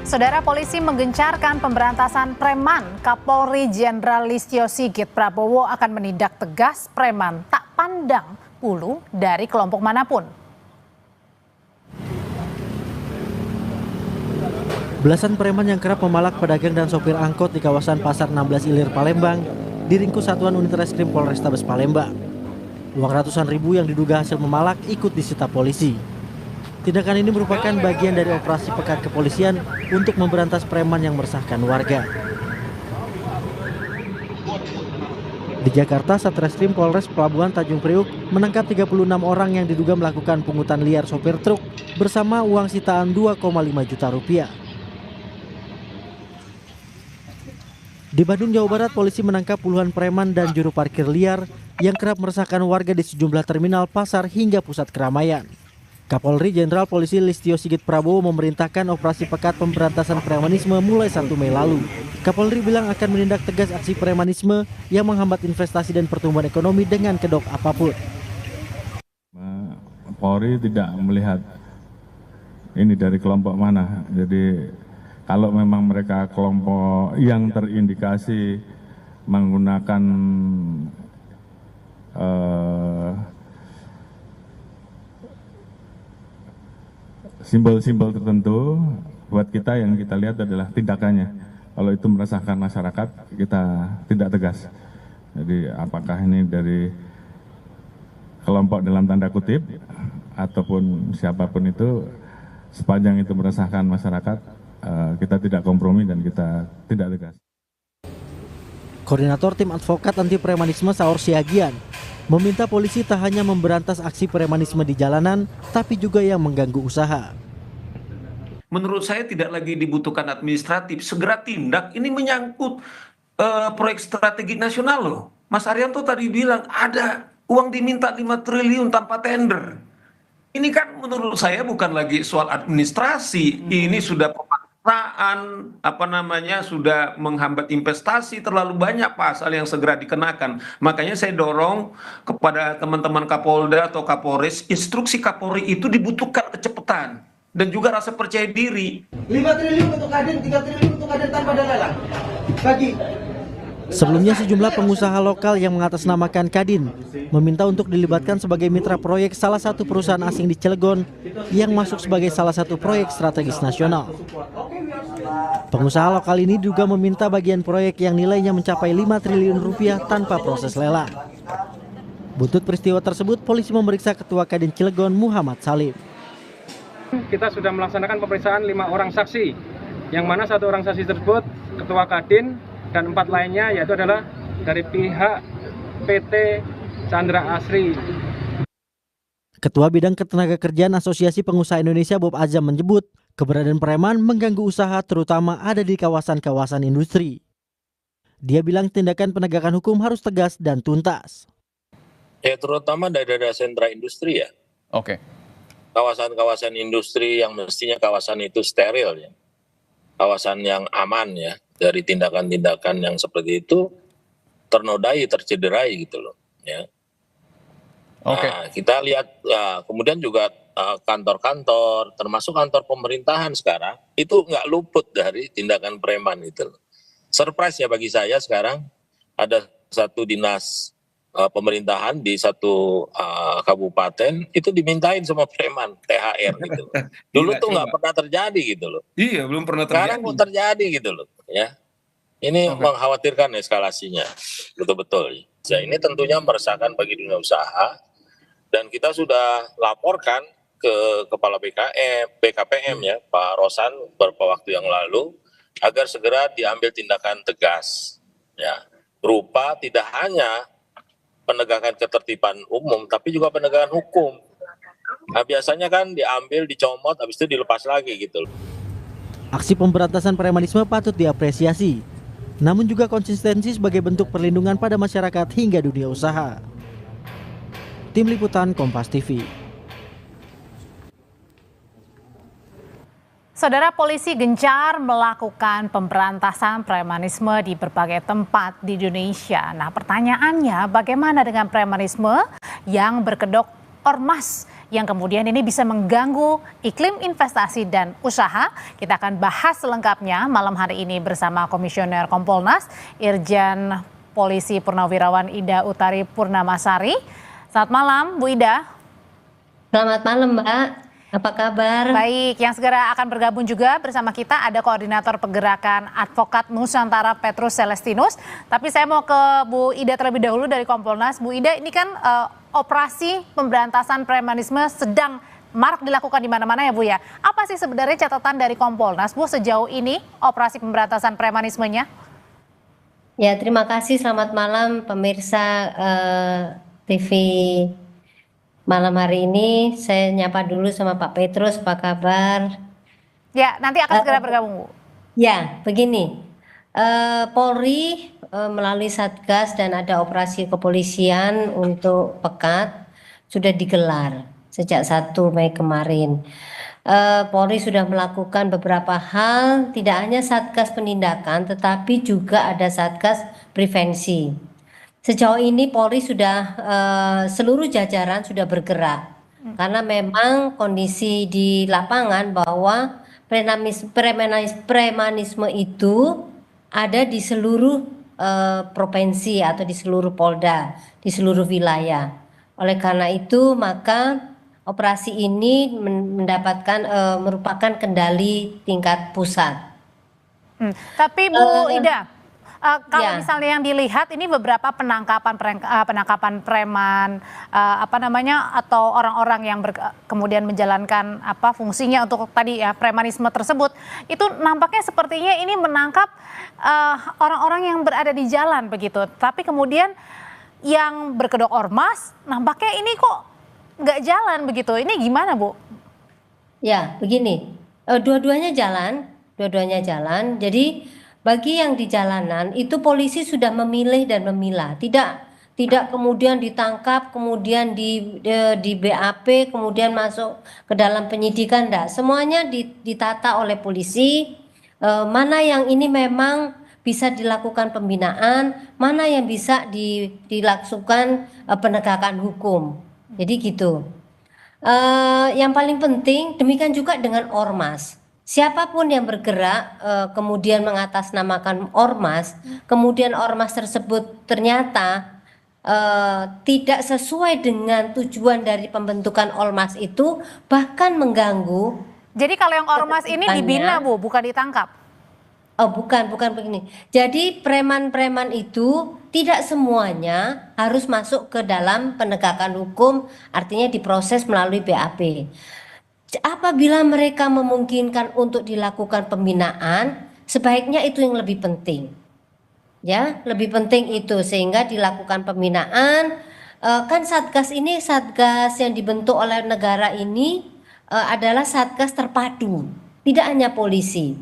Saudara, polisi menggencarkan pemberantasan preman. Kapolri Jenderal Listio Sigit Prabowo akan menindak tegas preman tak pandang bulu dari kelompok manapun. Belasan preman yang kerap memalak pedagang dan sopir angkot di kawasan Pasar 16 Ilir, Palembang diringkus Satuan Unit Reskrim Polrestabes Palembang. Uang ratusan ribu yang diduga hasil memalak ikut disita polisi. Tindakan ini merupakan bagian dari operasi pekat kepolisian untuk memberantas preman yang meresahkan warga. Di Jakarta, Satreskrim Polres Pelabuhan Tanjung Priuk menangkap 36 orang yang diduga melakukan pungutan liar sopir truk bersama uang sitaan 2,5 juta rupiah. Di Bandung, Jawa Barat, polisi menangkap puluhan preman dan juru parkir liar yang kerap meresahkan warga di sejumlah terminal, pasar, hingga pusat keramaian. Kapolri Jenderal Polisi Listio Sigit Prabowo memerintahkan operasi pekat pemberantasan premanisme mulai 1 Mei lalu. Kapolri bilang akan menindak tegas aksi premanisme yang menghambat investasi dan pertumbuhan ekonomi dengan kedok apapun. Polri tidak melihat ini dari kelompok mana. Jadi kalau memang mereka kelompok yang terindikasi menggunakan simbol-simbol tertentu, buat kita yang kita lihat adalah tindakannya. Kalau itu meresahkan masyarakat, kita tidak tegas. Jadi apakah ini dari kelompok dalam tanda kutip ataupun siapapun itu, sepanjang itu meresahkan masyarakat, kita tidak kompromi dan kita tidak tegas. Koordinator Tim Advokat Anti Premanisme Saur Siagian meminta polisi tak hanya memberantas aksi premanisme di jalanan, tapi juga yang mengganggu usaha. Menurut saya tidak lagi dibutuhkan administratif, segera tindak. Ini menyangkut proyek strategi nasional loh. Mas Arianto tadi bilang ada uang diminta 5 triliun tanpa tender. Ini kan menurut saya bukan lagi soal administrasi, ini sudah pemaksaan, sudah menghambat investasi, terlalu banyak pasal yang segera dikenakan. Makanya saya dorong kepada teman-teman Kapolda atau Kapolres, instruksi Kapolri itu dibutuhkan kecepatan dan juga rasa percaya diri. 5 triliun untuk Kadin, 3 triliun untuk Kadin tanpa dalalan. Bagi. Sebelumnya sejumlah pengusaha lokal yang mengatasnamakan Kadin meminta untuk dilibatkan sebagai mitra proyek salah satu perusahaan asing di Cilegon yang masuk sebagai salah satu proyek strategis nasional. Pengusaha lokal ini juga meminta bagian proyek yang nilainya mencapai 5 triliun rupiah tanpa proses lelang. Buntut peristiwa tersebut, polisi memeriksa Ketua Kadin Cilegon Muhammad Salim. Kita sudah melaksanakan pemeriksaan 5 orang saksi, yang mana 1 orang saksi tersebut Ketua Kadin dan 4 lainnya yaitu adalah dari pihak PT Chandra Asri. Ketua Bidang Ketenagakerjaan Asosiasi Pengusaha Indonesia Bob Azam menyebut keberadaan preman mengganggu usaha terutama ada di kawasan-kawasan industri. Dia bilang tindakan penegakan hukum harus tegas dan tuntas. Ya terutama daerah sentra industri ya. Oke. Kawasan-kawasan industri yang mestinya kawasan itu steril ya. Kawasan yang aman ya. Dari tindakan-tindakan yang seperti itu ternodai, tercederai gitu loh ya. Oke. Nah, kita lihat kemudian juga kantor-kantor termasuk kantor pemerintahan sekarang itu nggak luput dari tindakan preman itu. Surprise ya bagi saya sekarang ada satu dinas pemerintahan di satu kabupaten itu dimintain sama preman THR gitu. Dulu tuh nggak pernah terjadi gitu loh. Iya, belum pernah terjadi. Sekarang kok terjadi gitu loh ya. Ini mengkhawatirkan eskalasinya betul-betul. Nah, ini tentunya meresahkan bagi dunia usaha dan kita sudah laporkan ke Kepala BKPM ya Pak Rosan beberapa waktu yang lalu agar segera diambil tindakan tegas ya berupa tidak hanya penegakan ketertiban umum, tapi juga penegakan hukum. Nah, biasanya kan diambil, dicomot, habis itu dilepas lagi gitu. Aksi pemberantasan premanisme patut diapresiasi, namun juga konsistensi sebagai bentuk perlindungan pada masyarakat hingga dunia usaha. Tim Liputan Kompas TV. Saudara, polisi gencar melakukan pemberantasan premanisme di berbagai tempat di Indonesia. Nah, pertanyaannya bagaimana dengan premanisme yang berkedok ormas yang kemudian ini bisa mengganggu iklim investasi dan usaha? Kita akan bahas selengkapnya malam hari ini bersama Komisioner Kompolnas Irjen Polisi Purnawirawan Ida Utari Purnamasari. Selamat malam Bu Ida. Selamat malam Mbak, apa kabar? Baik, yang segera akan bergabung juga bersama kita ada Koordinator Pergerakan Advokat Nusantara Petrus Celestinus. Tapi saya mau ke Bu Ida terlebih dahulu dari Kompolnas. Bu Ida, ini kan operasi pemberantasan premanisme sedang marak dilakukan di mana-mana ya Bu ya. Apa sih sebenarnya catatan dari Kompolnas Bu sejauh ini operasi pemberantasan premanismenya? Ya, terima kasih. Selamat malam pemirsa TV malam hari ini. Saya nyapa dulu sama Pak Petrus, apa kabar? Ya, nanti akan segera bergabung Bu. Ya, begini. Polri melalui Satgas dan ada operasi kepolisian untuk Pekat sudah digelar sejak 1 Mei kemarin. Polri sudah melakukan beberapa hal, tidak hanya Satgas penindakan tetapi juga ada Satgas prevensi. Sejauh ini Polri sudah seluruh jajaran sudah bergerak karena memang kondisi di lapangan bahwa premanisme itu ada di seluruh provinsi atau di seluruh Polda, di seluruh wilayah. Oleh karena itu maka operasi ini merupakan kendali tingkat pusat. Tapi Bu Ida, kalau misalnya yang dilihat ini beberapa penangkapan preman atau orang-orang yang kemudian menjalankan fungsinya untuk tadi ya premanisme tersebut, itu nampaknya sepertinya ini menangkap orang-orang yang berada di jalan begitu. Tapi kemudian yang berkedok ormas nampaknya ini kok nggak jalan begitu. Ini gimana Bu? Ya, begini, dua-duanya jalan. Jadi bagi yang di jalanan itu polisi sudah memilih dan memilah, tidak kemudian ditangkap, kemudian di BAP, kemudian masuk ke dalam penyidikan, enggak. Semuanya ditata oleh polisi, mana yang ini memang bisa dilakukan pembinaan, mana yang bisa dilakukan penegakan hukum. Jadi gitu. Yang paling penting demikian juga dengan ormas. Siapapun yang bergerak kemudian mengatasnamakan ormas, kemudian ormas tersebut ternyata tidak sesuai dengan tujuan dari pembentukan ormas itu, bahkan mengganggu. Jadi kalau yang ormas ini dibina Bu, bukan ditangkap? Oh bukan begini. Jadi preman-preman itu tidak semuanya harus masuk ke dalam penegakan hukum, artinya diproses melalui BAP. Apabila mereka memungkinkan untuk dilakukan pembinaan, sebaiknya itu yang lebih penting. Ya, lebih penting itu sehingga dilakukan pembinaan. Kan Satgas ini, Satgas yang dibentuk oleh negara ini adalah Satgas terpadu, tidak hanya polisi.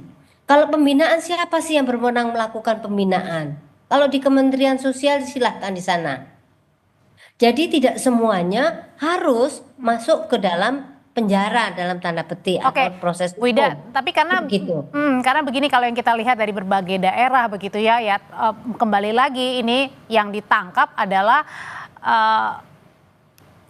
Kalau pembinaan, siapa sih yang berwenang melakukan pembinaan? Kalau di Kementerian Sosial silahkan di sana. Jadi tidak semuanya harus masuk ke dalam penjara dalam tanda petik atau proses hukum. Bu Ida, tapi karena begini, kalau yang kita lihat dari berbagai daerah begitu ya, kembali lagi ini yang ditangkap adalah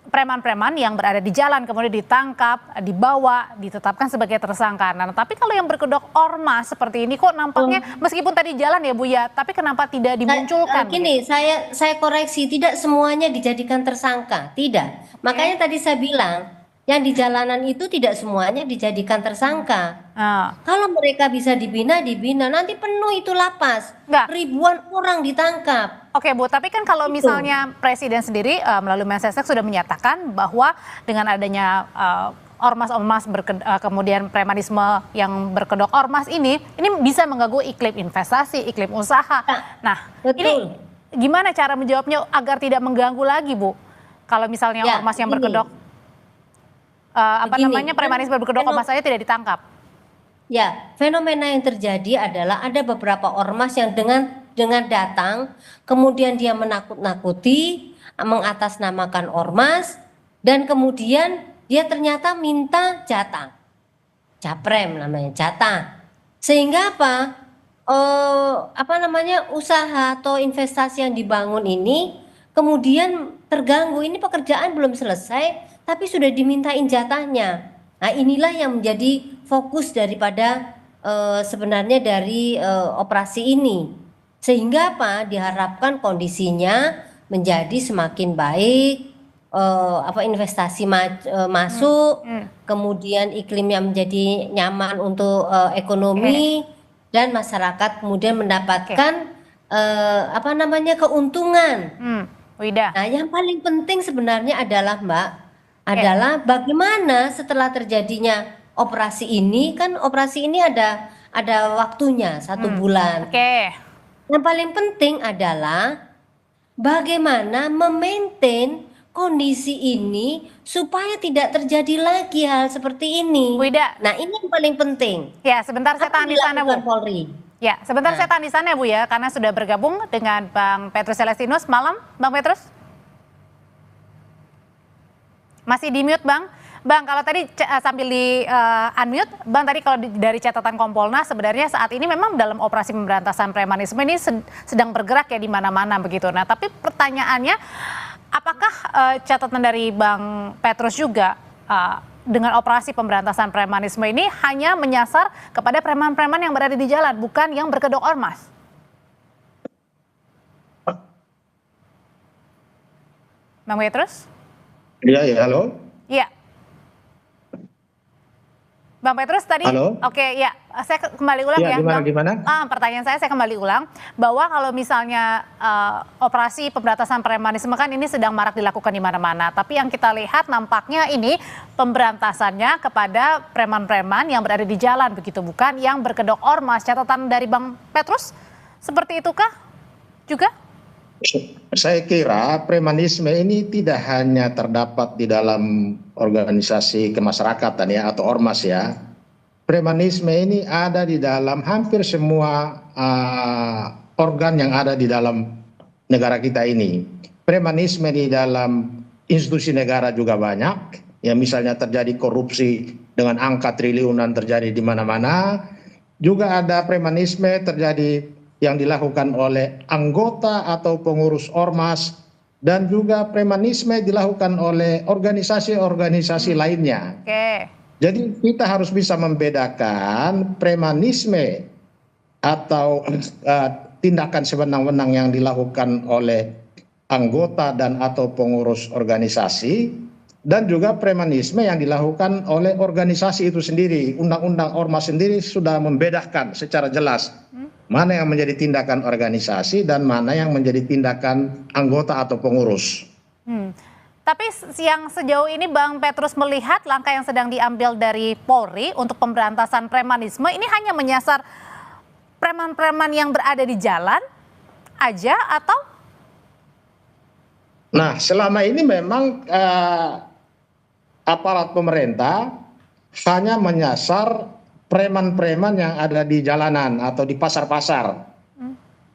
preman-preman yang berada di jalan kemudian ditangkap, dibawa, ditetapkan sebagai tersangka. Nah, tapi kalau yang berkedok ormas seperti ini kok nampaknya meskipun tadi jalan ya Bu ya, tapi kenapa tidak dimunculkan? Gini, saya koreksi, tidak semuanya dijadikan tersangka, tidak. Makanya tadi saya bilang yang di jalanan itu tidak semuanya dijadikan tersangka. Kalau mereka bisa dibina, nanti penuh itu lapas. Ribuan orang ditangkap. Oke Bu, tapi kan kalau misalnya Presiden sendiri melalui Mensesnek sudah menyatakan bahwa dengan adanya ormas-ormas kemudian premanisme yang berkedok ormas ini bisa mengganggu iklim investasi, iklim usaha. Nah, ini gimana cara menjawabnya agar tidak mengganggu lagi Bu? Kalau misalnya ormas yang berkedok premanisme berkedok ormas saja tidak ditangkap. Ya, fenomena yang terjadi adalah ada beberapa ormas yang dengan datang, kemudian dia menakut-nakuti, mengatasnamakan ormas, dan kemudian dia ternyata minta jatah, caprem namanya, jatah. Sehingga usaha atau investasi yang dibangun ini kemudian terganggu. Ini pekerjaan belum selesai, tapi sudah dimintain jatahnya. Nah, inilah yang menjadi fokus daripada sebenarnya dari operasi ini. Sehingga apa? Diharapkan kondisinya menjadi semakin baik, investasi masuk, kemudian iklimnya menjadi nyaman untuk ekonomi, dan masyarakat kemudian mendapatkan keuntungan. Wida. Nah, yang paling penting sebenarnya adalah Mbak, adalah bagaimana setelah terjadinya operasi ini, kan operasi ini ada waktunya 1 bulan. Yang paling penting adalah bagaimana memaintain kondisi ini supaya tidak terjadi lagi hal seperti ini. Wida. Nah, ini yang paling penting. Ya, sebentar saya tahan di sana, Bu. Polri. Ya, sebentar saya tahan di sana, Bu, ya, karena sudah bergabung dengan Bang Petrus Celestinus. Malam, Bang Petrus. Masih di mute, Bang. Bang, kalau tadi sambil di unmute, Bang, tadi kalau dari catatan Kompolnas sebenarnya saat ini memang dalam operasi pemberantasan premanisme ini sedang bergerak ya di mana-mana begitu. Nah, tapi pertanyaannya, apakah catatan dari Bang Petrus juga dengan operasi pemberantasan premanisme ini hanya menyasar kepada preman-preman yang berada di jalan, bukan yang berkedok ormas? Bang Petrus? Iya, halo. Iya. Bang Petrus tadi, halo? Oke, ya, saya kembali ulang ya. Gimana? Pertanyaan saya kembali ulang, bahwa kalau misalnya operasi pemberantasan premanisme kan ini sedang marak dilakukan di mana-mana, tapi yang kita lihat nampaknya ini pemberantasannya kepada preman-preman yang berada di jalan begitu, bukan yang berkedok ormas. Catatan dari Bang Petrus seperti itukah juga? Saya kira premanisme ini tidak hanya terdapat di dalam organisasi kemasyarakatan ya atau ormas ya. Premanisme ini ada di dalam hampir semua organ yang ada di dalam negara kita ini. Premanisme di dalam institusi negara juga banyak. Ya, misalnya terjadi korupsi dengan angka triliunan terjadi di mana-mana. Juga ada premanisme terjadi yang dilakukan oleh anggota atau pengurus ormas, dan juga premanisme dilakukan oleh organisasi-organisasi lainnya. Jadi kita harus bisa membedakan premanisme atau tindakan sewenang-wenang yang dilakukan oleh anggota dan atau pengurus organisasi, dan juga premanisme yang dilakukan oleh organisasi itu sendiri. Undang-undang ormas sendiri sudah membedakan secara jelas mana yang menjadi tindakan organisasi dan mana yang menjadi tindakan anggota atau pengurus. Tapi yang sejauh ini Bang Petrus melihat langkah yang sedang diambil dari Polri untuk pemberantasan premanisme ini hanya menyasar preman-preman yang berada di jalan aja atau? Nah, selama ini memang aparat pemerintah hanya menyasar preman-preman yang ada di jalanan atau di pasar-pasar.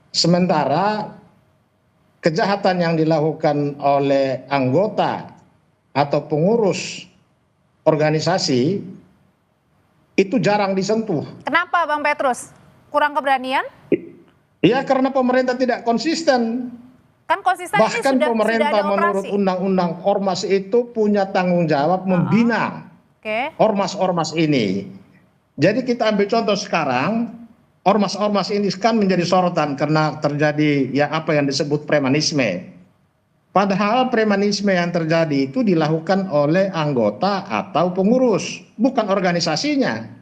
Sementara kejahatan yang dilakukan oleh anggota atau pengurus organisasi itu jarang disentuh. Kenapa Bang Petrus? Kurang keberanian? Iya, karena pemerintah tidak konsisten. Kan konsisten Bahkan ini pemerintah sudah menurut undang-undang ormas itu punya tanggung jawab membina ormas-ormas ini. Jadi kita ambil contoh sekarang, ormas-ormas ini kan menjadi sorotan karena terjadi ya apa yang disebut premanisme. Padahal premanisme yang terjadi itu dilakukan oleh anggota atau pengurus, bukan organisasinya.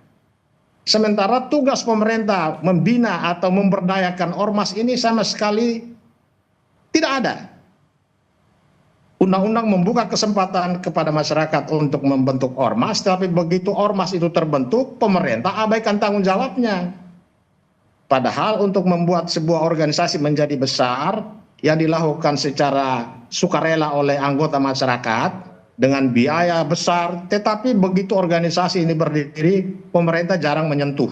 Sementara tugas pemerintah membina atau memberdayakan ormas ini sama sekali tidak ada. Undang-undang membuka kesempatan kepada masyarakat untuk membentuk ormas, tapi begitu ormas itu terbentuk, pemerintah abaikan tanggung jawabnya. Padahal untuk membuat sebuah organisasi menjadi besar yang dilakukan secara sukarela oleh anggota masyarakat dengan biaya besar, tetapi begitu organisasi ini berdiri, pemerintah jarang menyentuh.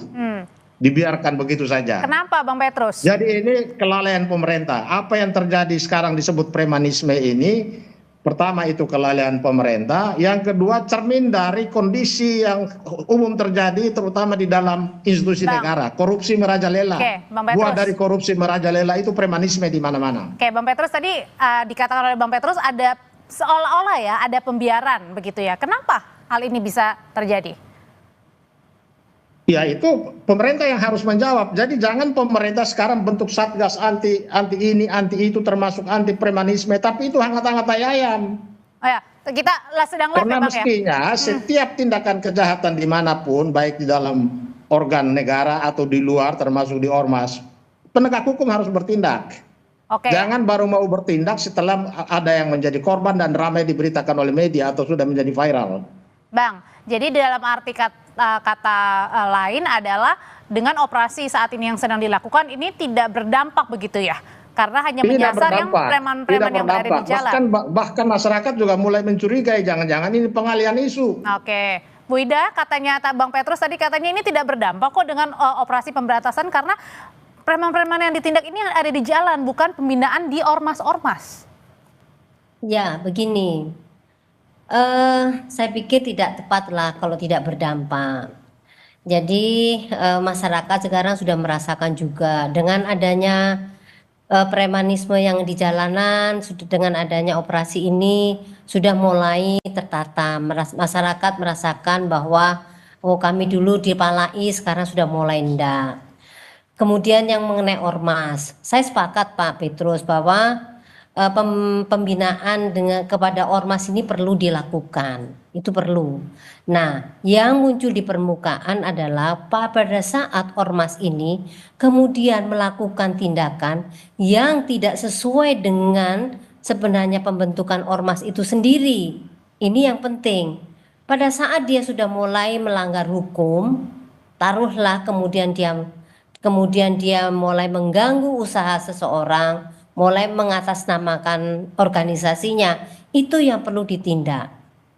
Dibiarkan begitu saja. Kenapa Bang Petrus? Jadi ini kelalaian pemerintah. Apa yang terjadi sekarang disebut premanisme ini, pertama itu kelalaian pemerintah, yang kedua cermin dari kondisi yang umum terjadi terutama di dalam institusi negara, korupsi merajalela. Buah dari korupsi merajalela itu premanisme di mana-mana. Bang Petrus tadi dikatakan oleh Bang Petrus ada seolah-olah ya ada pembiaran begitu ya. Kenapa hal ini bisa terjadi? Ya itu pemerintah yang harus menjawab. Jadi jangan pemerintah sekarang bentuk satgas anti ini, anti itu, termasuk anti premanisme, tapi itu hangat-hangat tai ayam. Oh ya, kita sedang live Karena ya Bang ya. mestinya setiap tindakan kejahatan dimanapun, baik di dalam organ negara atau di luar, termasuk di ormas, penegak hukum harus bertindak. Oke. Jangan baru mau bertindak setelah ada yang menjadi korban dan ramai diberitakan oleh media atau sudah menjadi viral. Bang, jadi dalam arti kata lain adalah dengan operasi saat ini yang sedang dilakukan ini tidak berdampak begitu ya? Karena hanya menyasar yang preman-preman yang berada di jalan. Bahkan masyarakat juga mulai mencurigai, jangan-jangan ini pengalian isu. Oke, Bu Ida, katanya Bang Petrus tadi katanya ini tidak berdampak kok dengan operasi pemberantasan karena preman-preman yang ditindak ini ada di jalan, bukan pembinaan di ormas-ormas. Ya, begini. Saya pikir tidak tepat lah kalau tidak berdampak. Jadi masyarakat sekarang sudah merasakan juga dengan adanya premanisme yang di jalanan, dengan adanya operasi ini sudah mulai tertata. Masyarakat merasakan bahwa oh kami dulu dipalai, sekarang sudah mulai enggak. Kemudian yang mengenai ormas, saya sepakat Pak Petrus bahwa pembinaan kepada ormas ini perlu dilakukan, itu perlu. Nah, yang muncul di permukaan adalah pada saat ormas ini kemudian melakukan tindakan yang tidak sesuai dengan sebenarnya pembentukan ormas itu sendiri. Ini yang penting. Pada saat dia sudah mulai melanggar hukum, taruhlah kemudian dia mulai mengganggu usaha seseorang, mulai mengatasnamakan organisasinya, itu yang perlu ditindak.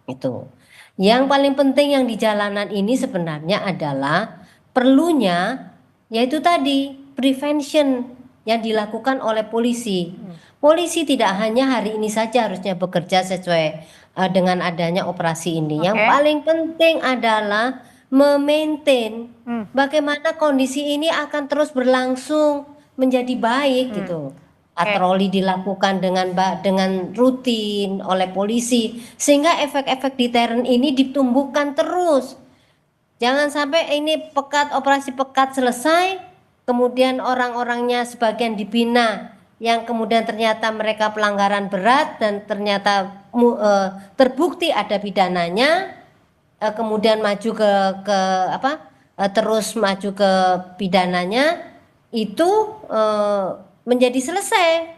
Itu. Yang paling penting yang di jalanan ini sebenarnya adalah perlunya yaitu tadi prevention yang dilakukan oleh polisi. Polisi tidak hanya hari ini saja harusnya bekerja sesuai dengan adanya operasi ini. Yang paling penting adalah memaintain bagaimana kondisi ini akan terus berlangsung menjadi baik gitu. Patroli dilakukan dengan rutin oleh polisi sehingga efek-efek deterren ini ditumbuhkan terus. Jangan sampai ini operasi pekat selesai, kemudian orang-orangnya sebagian dibina yang kemudian ternyata mereka pelanggaran berat dan ternyata terbukti ada pidananya, kemudian maju terus maju ke pidananya itu menjadi selesai.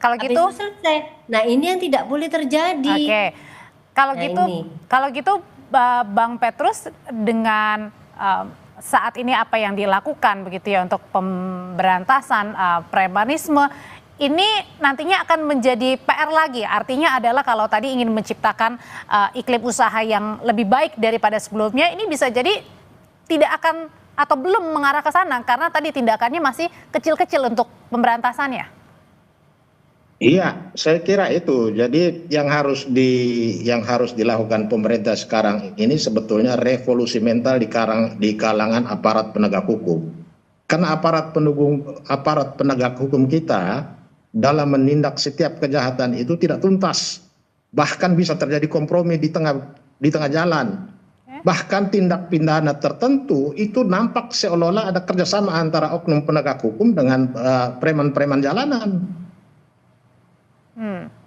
Kalau gitu selesai. Nah, ini yang tidak boleh terjadi. Oke. Kalau gitu Bang Petrus dengan saat ini apa yang dilakukan begitu ya untuk pemberantasan premanisme ini nantinya akan menjadi PR lagi. Artinya adalah kalau tadi ingin menciptakan iklim usaha yang lebih baik daripada sebelumnya, ini bisa jadi tidak akan atau belum mengarah ke sana karena tadi tindakannya masih kecil-kecil untuk pemberantasannya. Iya, saya kira itu. Jadi yang harus dilakukan pemerintah sekarang ini sebetulnya revolusi mental di kalangan aparat penegak hukum. Karena aparat penegak hukum kita dalam menindak setiap kejahatan itu tidak tuntas. Bahkan bisa terjadi kompromi di tengah jalan. Bahkan tindak pidana tertentu itu nampak seolah-olah ada kerjasama antara oknum penegak hukum dengan preman-preman jalanan.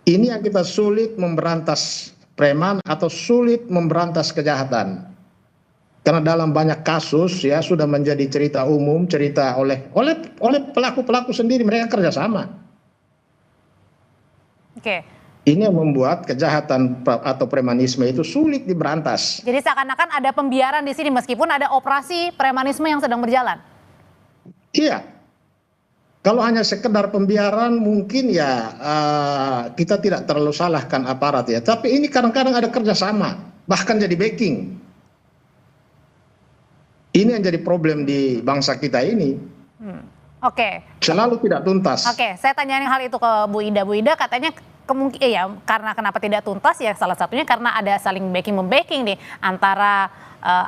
Ini yang kita sulit memberantas preman atau sulit memberantas kejahatan. Karena dalam banyak kasus ya sudah menjadi cerita umum, cerita oleh pelaku-pelaku sendiri, mereka kerjasama. Ini yang membuat kejahatan atau premanisme itu sulit diberantas. Jadi seakan-akan ada pembiaran di sini meskipun ada operasi premanisme yang sedang berjalan. Iya. Kalau hanya sekedar pembiaran mungkin ya kita tidak terlalu salahkan aparat ya. Tapi ini kadang-kadang ada kerjasama, bahkan jadi backing. Ini yang jadi problem di bangsa kita ini. Selalu tidak tuntas. Saya tanyain hal itu ke Bu Ida. Bu Ida katanya kemungkinan ya karena kenapa tidak tuntas ya salah satunya karena ada saling backing-membacking nih antara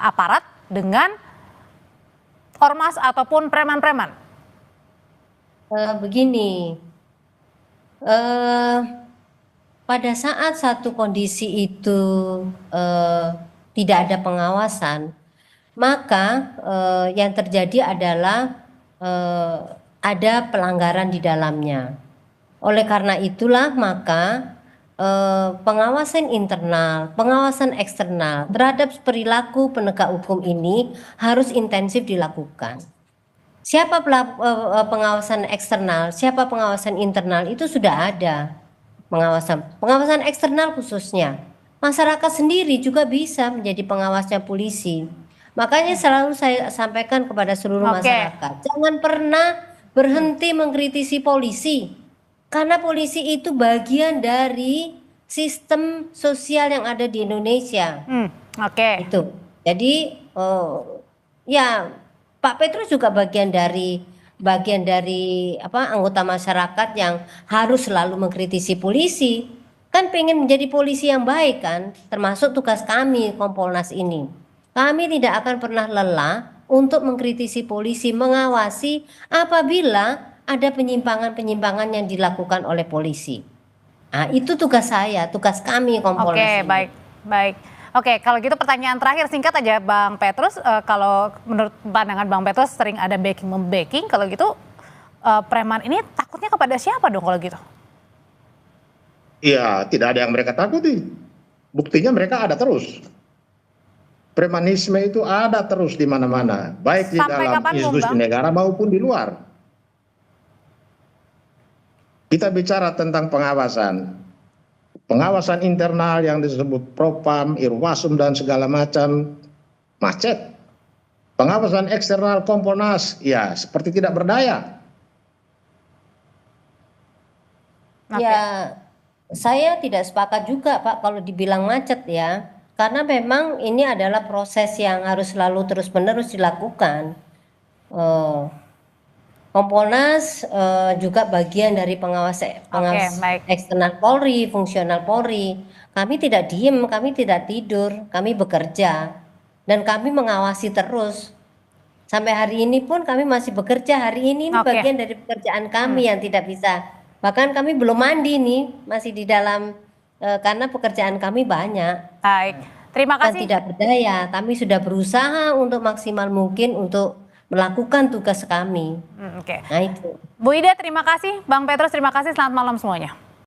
aparat dengan ormas ataupun preman-preman. Begini, pada saat satu kondisi itu tidak ada pengawasan, maka yang terjadi adalah ada pelanggaran di dalamnya. Oleh karena itulah maka pengawasan internal, pengawasan eksternal terhadap perilaku penegak hukum ini harus intensif dilakukan. Siapa pengawasan eksternal, siapa pengawasan internal itu sudah ada. Pengawasan eksternal khususnya. Masyarakat sendiri juga bisa menjadi pengawasnya polisi. Makanya selalu saya sampaikan kepada seluruh masyarakat, jangan pernah berhenti mengkritisi polisi. Karena polisi itu bagian dari sistem sosial yang ada di Indonesia. Itu. Jadi ya Pak Petrus juga bagian dari anggota masyarakat yang harus selalu mengkritisi polisi. Kan pengen menjadi polisi yang baik kan, termasuk tugas kami Kompolnas ini. Kami tidak akan pernah lelah untuk mengkritisi polisi, mengawasi apabila ada penyimpangan-penyimpangan yang dilakukan oleh polisi. Nah, itu tugas saya, tugas kami Kompolnas. Oke, baik. Oke, kalau gitu pertanyaan terakhir singkat aja Bang Petrus, kalau menurut pandangan Bang Petrus sering ada backing-membacking, kalau gitu preman ini takutnya kepada siapa dong kalau gitu? Iya, tidak ada yang mereka takuti. Buktinya mereka ada terus. Premanisme itu ada terus di mana-mana, baik di dalam institusi negara maupun di luar. Kita bicara tentang pengawasan. Pengawasan internal yang disebut Propam, Irwasum dan segala macam macet. Pengawasan eksternal Kompolnas ya seperti tidak berdaya. Ya, saya tidak sepakat juga Pak kalau dibilang macet ya. Karena memang ini adalah proses yang harus selalu terus-menerus dilakukan. Kompolnas juga bagian dari pengawas eksternal Polri, fungsional Polri. Kami tidak diem, kami tidak tidur, kami bekerja. Dan kami mengawasi terus. Sampai hari ini pun kami masih bekerja. Hari ini bagian dari pekerjaan kami yang tidak bisa. Bahkan kami belum mandi nih, masih di dalam, karena pekerjaan kami banyak. Baik, terima kasih. Dan tidak berdaya, kami sudah berusaha untuk maksimal mungkin untuk melakukan tugas kami. Oke. Nah itu. Bu Ida terima kasih, Bang Petrus terima kasih, selamat malam semuanya.